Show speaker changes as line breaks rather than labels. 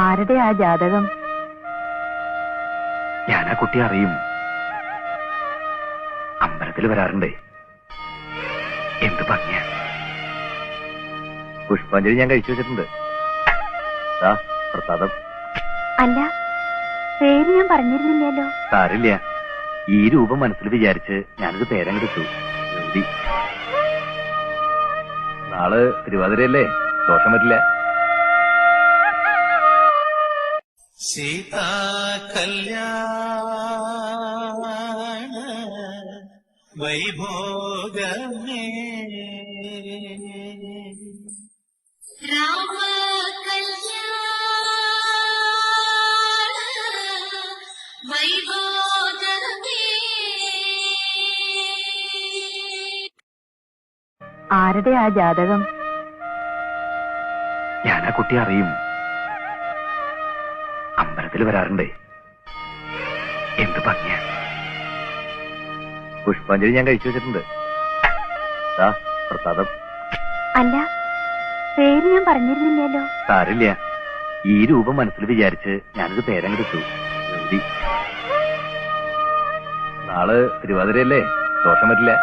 ആരുടെ ആ ജാതകം?
ഞാൻ ആ കുട്ടി അറിയും. അമ്പലത്തിൽ വരാറുണ്ടേ. എന്ത് ഭംഗിയാ. പുഷ്പാഞ്ജലി ഞാൻ കഴിച്ചു വെച്ചിട്ടുണ്ട്. പ്രസാദം.
അല്ല, പേര് ഞാൻ പറഞ്ഞിരുന്നില്ലല്ലോ.
സാരില്ല, ഈ രൂപം മനസ്സിൽ വിചാരിച്ച് ഞാനൊരു പേരങ്ങെടുത്തു. നാള് തിരുവാതിരയല്ലേ, ദോഷം പറ്റില്ല.
സീതാ കല്യാണ വൈഭോഗമേ
രാമ കല്യാണ വൈഭോഗമേ.
ആരുടെ ആ ജാതകം?
ഞാൻ ആ കുട്ടി അറിയും. അമ്പലത്തിൽ വരാറുണ്ടേ. എന്ത് ഭംഗിയാ. പുഷ്പാഞ്ജലി ഞാൻ കഴിച്ചു വെച്ചിട്ടുണ്ട്. പ്രസാദം.
അല്ല, പേര് ഞാൻ പറഞ്ഞിരുന്നില്ലല്ലോ.
സാരില്ല, ഈ രൂപം മനസ്സിൽ വിചാരിച്ച് ഞാനൊരു പേരങ്ങെടുത്തു. നാള് തിരുവാതിരയല്ലേ, ദോഷം പറ്റില്ല.